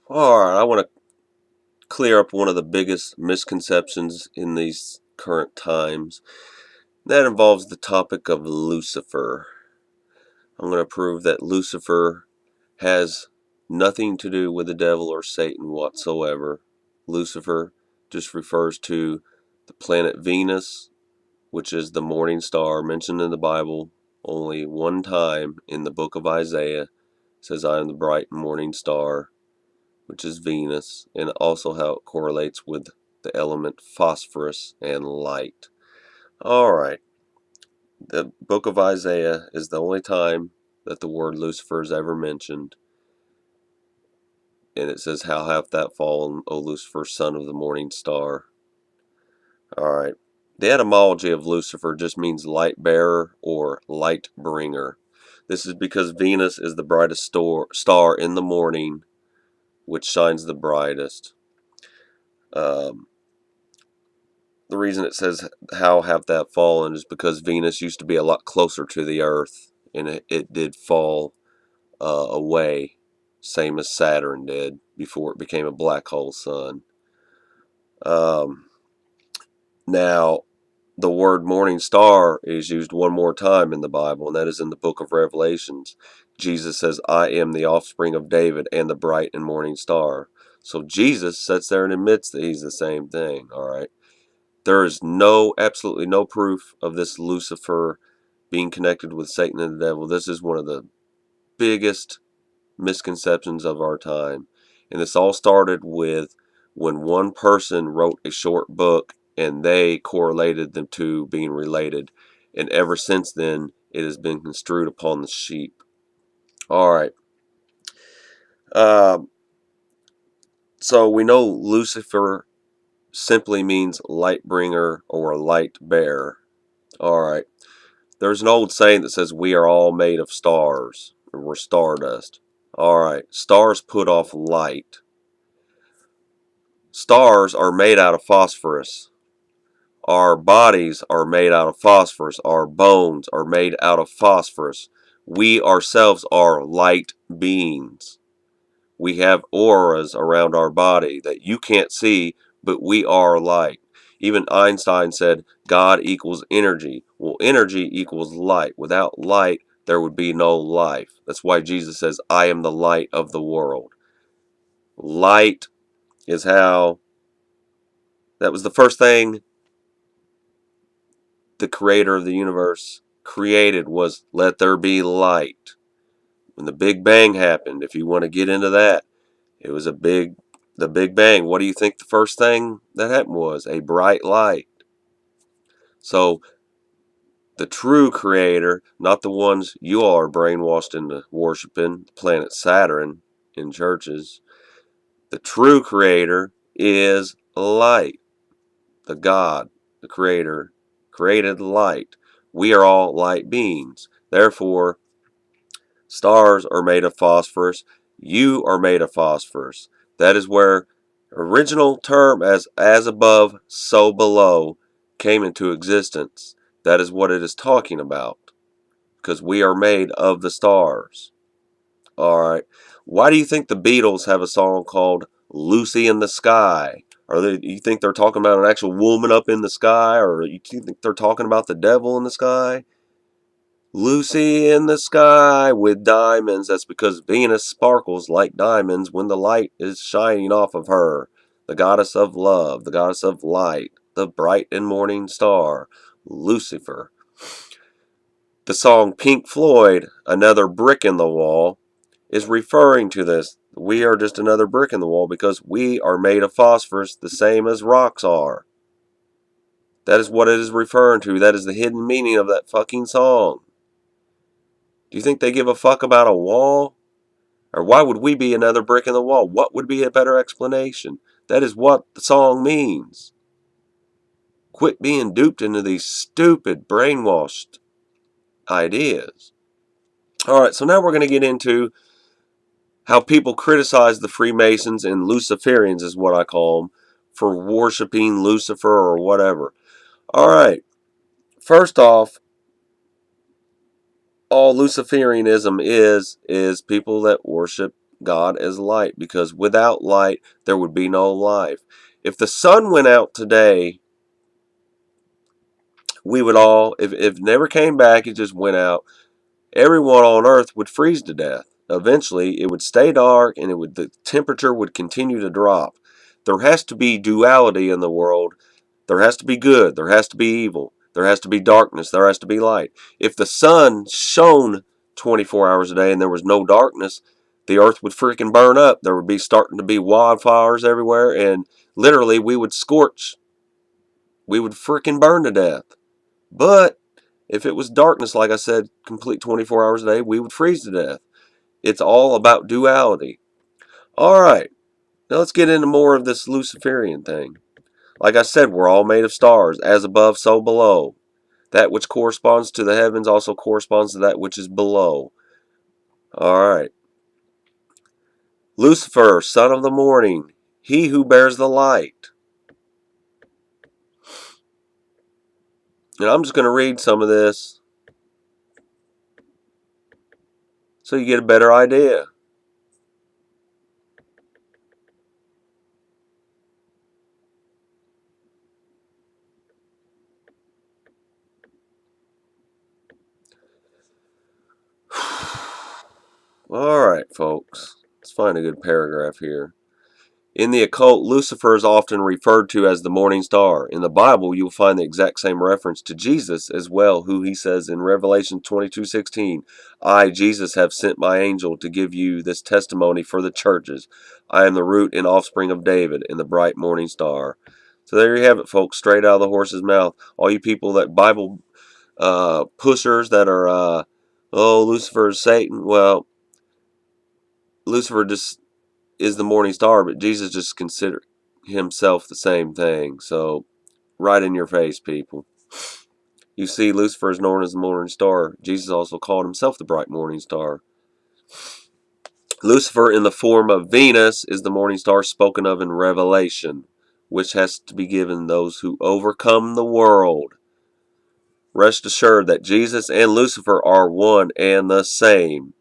Alright, I want to clear up one of the biggest misconceptions in these current times. That involves the topic of Lucifer. I'm going to prove that Lucifer has nothing to do with the devil or Satan whatsoever. Lucifer just refers to the planet Venus, which is the morning star mentioned in the Bible only one time in the book of Isaiah. It says, I am the bright morning star, which is Venus, and also how it correlates with the element phosphorus and light. Alright, the book of Isaiah is the only time that the word Lucifer is ever mentioned. And it says, how hath that fallen, O Lucifer, son of the morning star? Alright, the etymology of Lucifer just means light bearer or light bringer. This is because Venus is the brightest star in the morning, which shines the brightest. Um, The reason it says, how have that fallen, is because Venus used to be a lot closer to the Earth, and it did fall away, same as Saturn did, before it became a black hole sun. Um, Now, the word morning star is used one more time in the Bible, and that is in the book of Revelations. Jesus says, I am the offspring of David and the bright and morning star. So Jesus sits there and admits that he's the same thing, alright? There is absolutely no proof of this Lucifer being connected with Satan and the devil. This is one of the biggest misconceptions of our time. And this all started with when one person wrote a short book and they correlated them to being related. And ever since then, it has been construed upon the sheep. Alright. So we know Lucifer simply means light bringer or light bearer. Alright. There's an old saying that says we are all made of stars, or we're stardust. Alright, stars put off light. Stars are made out of phosphorus. Our bodies are made out of phosphorus. Our bones are made out of phosphorus. We ourselves are light beings. We have auras around our body that you can't see, but we are light. Even Einstein said God equals energy. Well, energy equals light. Without light, there would be no life. That's why Jesus says, I am the light of the world. Light is how, that was the first thing the creator of the universe created, was let there be light. When the Big Bang happened, if you want to get into that, it was the Big Bang. What do you think the first thing that happened was? A bright light. So the true creator, not the ones you all are brainwashed into worshiping, planet Saturn in churches. The true creator is light. The God, the creator, created light. We are all light beings. Therefore, stars are made of phosphorus. You are made of phosphorus. That is where original term as above, so below came into existence. That is what it is talking about. Because we are made of the stars. Alright. Why do you think the Beatles have a song called Lucy in the Sky? You think they're talking about an actual woman up in the sky? Or you think they're talking about the devil in the sky? Lucy in the sky with diamonds. That's because Venus sparkles like diamonds when the light is shining off of her. The goddess of love, the goddess of light, the bright and morning star, Lucifer. The song Pink Floyd, Another Brick in the Wall, is referring to this. We are just another brick in the wall because we are made of phosphorus the same as rocks are. That is what it is referring to. That is the hidden meaning of that fucking song. Do you think they give a fuck about a wall? Or why would we be another brick in the wall? What would be a better explanation? That is what the song means. Quit being duped into these stupid, brainwashed ideas. Alright, so now we're going to get into how people criticize the Freemasons and Luciferians, is what I call them, for worshiping Lucifer or whatever. Alright, first off, all Luciferianism is people that worship God as light, because without light there would be no life. If the sun went out today, we would all, if it never came back, it just went out, everyone on earth would freeze to death. Eventually it would stay dark, and the temperature would continue to drop. There has to be duality in the world. There has to be good, there has to be evil, there has to be darkness, there has to be light. If the sun shone 24 hours a day and there was no darkness, the earth would freaking burn up. There would be starting to be wildfires everywhere, and literally we would scorch. We would freaking burn to death. But if it was darkness, like I said, complete 24 hours a day, we would freeze to death. It's all about duality. Alright, now let's get into more of this Luciferian thing. Like I said, we're all made of stars, as above, so below. That which corresponds to the heavens also corresponds to that which is below. Alright. Lucifer, son of the morning, he who bears the light. And I'm just going to read some of this so you get a better idea. Alright, folks. Let's find a good paragraph here. In the occult, Lucifer is often referred to as the morning star. In the Bible, you'll find the exact same reference to Jesus as well, who he says in Revelation 22:16, I, Jesus, have sent my angel to give you this testimony for the churches. I am the root and offspring of David and the bright morning star. So there you have it, folks, straight out of the horse's mouth. All you people that Bible pushers that are, oh, Lucifer is Satan. Well, Lucifer just is the morning star, but Jesus just considered himself the same thing. So, right in your face, people. You see, Lucifer is known as the morning star. Jesus also called himself the bright morning star. Lucifer, in the form of Venus, is the morning star spoken of in Revelation, which has to be given those who overcome the world. Rest assured that Jesus and Lucifer are one and the same.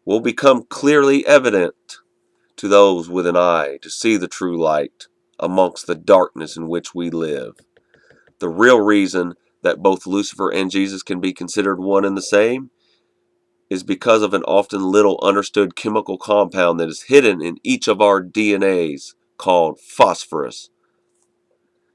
Will become clearly evident to those with an eye to see the true light amongst the darkness in which we live. The real reason that both Lucifer and Jesus can be considered one and the same is because of an often little understood chemical compound that is hidden in each of our DNAs called phosphorus.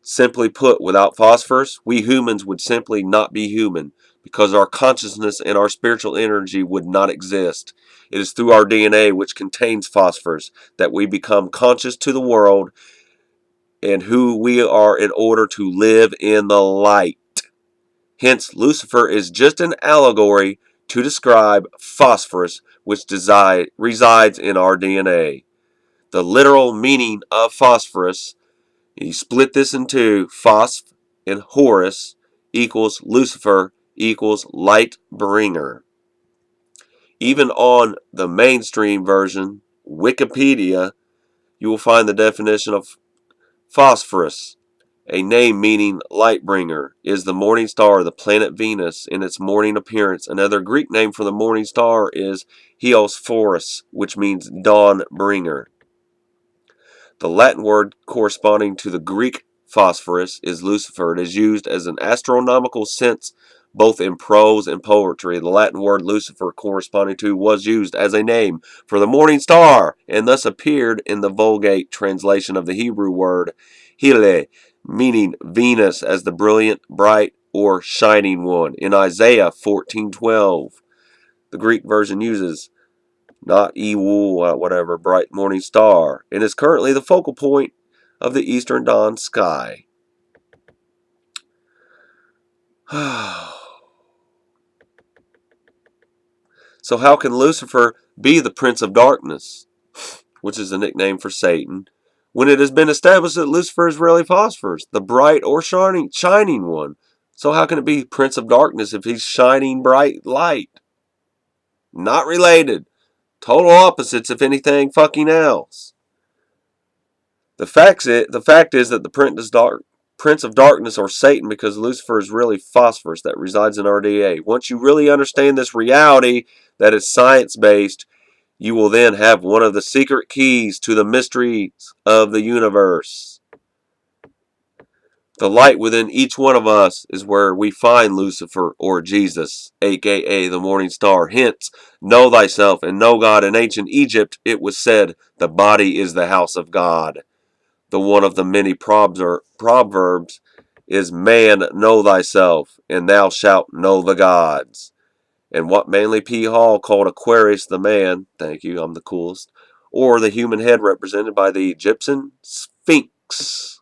Simply put, without phosphorus, we humans would simply not be human, because our consciousness and our spiritual energy would not exist. It is through our DNA, which contains phosphorus, that we become conscious to the world and who we are in order to live in the light. Hence, Lucifer is just an allegory to describe phosphorus, which resides in our DNA. The literal meaning of phosphorus, you split this into phosp and horus equals Lucifer equals light bringer. Even on the mainstream version, Wikipedia, you will find the definition of phosphorus, a name meaning light bringer, is the morning star of the planet Venus in its morning appearance. Another Greek name for the morning star is Heliosphorus, which means dawn bringer. The Latin word corresponding to the Greek phosphorus is Lucifer. It is used as an astronomical sense both in prose and poetry. The Latin word Lucifer corresponding to was used as a name for the morning star and thus appeared in the Vulgate translation of the Hebrew word Hele, meaning Venus as the brilliant, bright, or shining one in Isaiah 14:12. The Greek version uses not Ewul, whatever, bright morning star, and is currently the focal point of the eastern dawn sky. So how can Lucifer be the prince of darkness, which is a nickname for Satan, when it has been established that Lucifer is really phosphorus, the bright or shining one? So how can it be prince of darkness if he's shining bright light? Not related. Total opposites, if anything fucking else. The fact is that the prince of darkness, or Satan, because Lucifer is really phosphorus that resides in our DNA. Once you really understand this reality that is science-based, You will then have one of the secret keys to the mysteries of the universe. The light within each one of us is where we find Lucifer or Jesus, aka the morning star. Hence, know thyself and know God. In ancient Egypt, it was said, the body is the house of God. The one of the many proverbs is, man, know thyself, and thou shalt know the gods. And what Manly P. Hall called Aquarius the man, thank you, I'm the coolest, or the human head represented by the Egyptian Sphinx.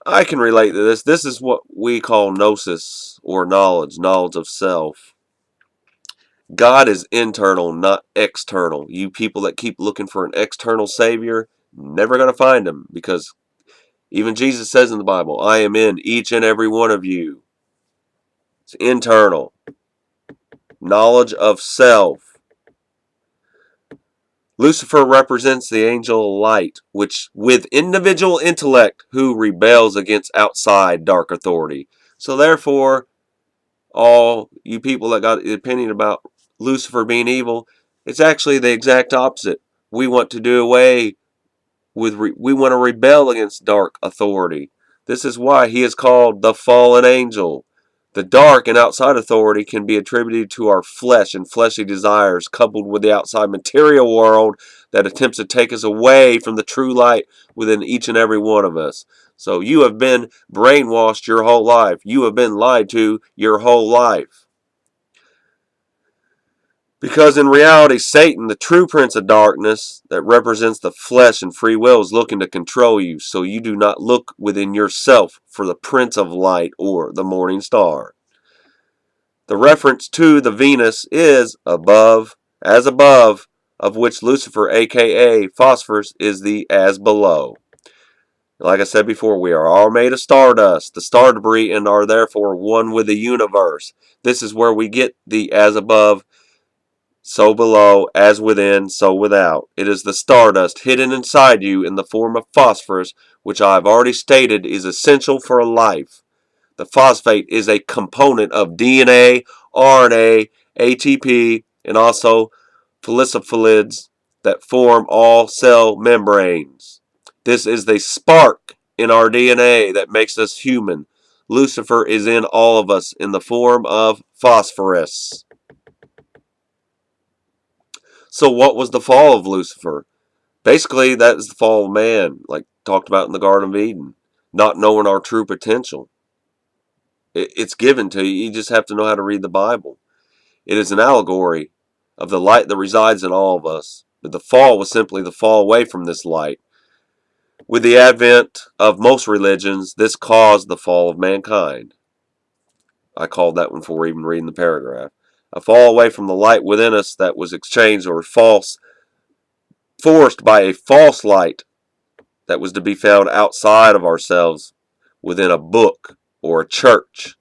I can relate to this. This is what we call Gnosis, or knowledge of self. God is internal, not external. You people that keep looking for an external savior, never going to find him, because even Jesus says in the Bible, I am in each and every one of you. It's internal. Knowledge of self. Lucifer represents the angel light, which with individual intellect who rebels against outside dark authority. So therefore, all you people that got the opinion about Lucifer being evil, it's actually the exact opposite. We want to do away with, we want to rebel against dark authority. This is why he is called the fallen angel. The dark and outside authority can be attributed to our flesh and fleshly desires, coupled with the outside material world that attempts to take us away from the true light within each and every one of us. So you have been brainwashed your whole life. You have been lied to your whole life. Because in reality, Satan, the true prince of darkness that represents the flesh and free will, is looking to control you, so you do not look within yourself for the prince of light or the morning star. The reference to the Venus is above, as above, of which Lucifer, aka phosphorus, is the as below. Like I said before, we are all made of stardust, the star debris, and are therefore one with the universe. This is where we get the as above, so below, as within, so without. It is the stardust hidden inside you in the form of phosphorus, which I have already stated is essential for life. The phosphate is a component of DNA, RNA, ATP, and also phospholipids that form all cell membranes. This is the spark in our DNA that makes us human. Lucifer is in all of us in the form of phosphorus. So what was the fall of Lucifer? Basically, that is the fall of man, like talked about in the Garden of Eden. Not knowing our true potential. It's given to you. You just have to know how to read the Bible. It is an allegory of the light that resides in all of us. But the fall was simply the fall away from this light. With the advent of most religions, this caused the fall of mankind. I called that one before even reading the paragraph. A fall away from the light within us that was exchanged or forced by a false light that was to be found outside of ourselves within a book or a church.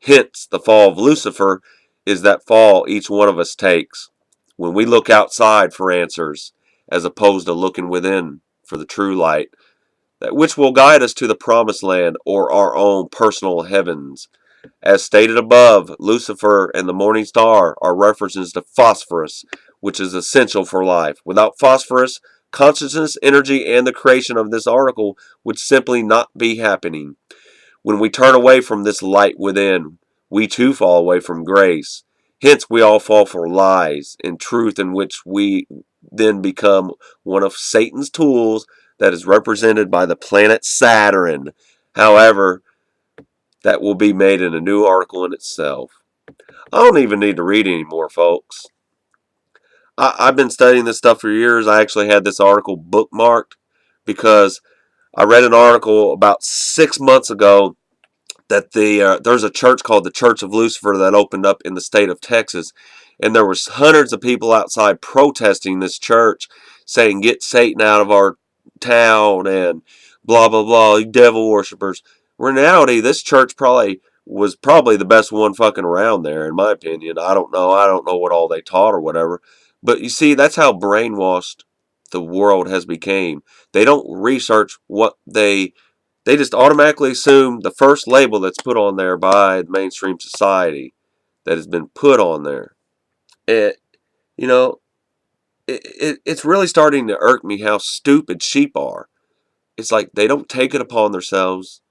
Hence, the fall of Lucifer is that fall each one of us takes when we look outside for answers as opposed to looking within for the true light, that which will guide us to the promised land or our own personal heavens. As stated above, Lucifer and the morning star are references to phosphorus, which is essential for life. Without phosphorus, consciousness, energy, and the creation of this article would simply not be happening. When we turn away from this light within, we too fall away from grace. Hence, we all fall for lies and truth, in which we then become one of Satan's tools that is represented by the planet Saturn. However, that will be made in a new article in itself. I don't even need to read anymore, folks. I've been studying this stuff for years. I actually had this article bookmarked because I read an article about 6 months ago that there's a church called the Church of Lucifer that opened up in the state of Texas, and there was hundreds of people outside protesting this church, saying, "Get Satan out of our town," and blah blah blah, you devil worshippers. In reality, this church was probably the best one fucking around there, in my opinion. I don't know. I don't know what all they taught or whatever, but you see, that's how brainwashed the world has become. They don't research what they just automatically assume the first label that's put on there by the mainstream society that has been put on there. And You know, it's really starting to irk me how stupid sheep are. It's like they don't take it upon themselves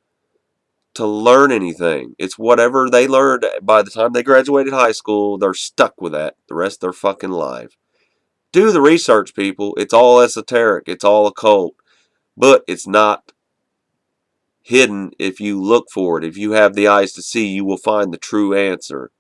to learn anything. It's whatever they learned by the time they graduated high school, they're stuck with that the rest of their fucking life. Do the research, people. It's all esoteric. It's all occult. But it's not hidden if you look for it. If you have the eyes to see, you will find the true answer.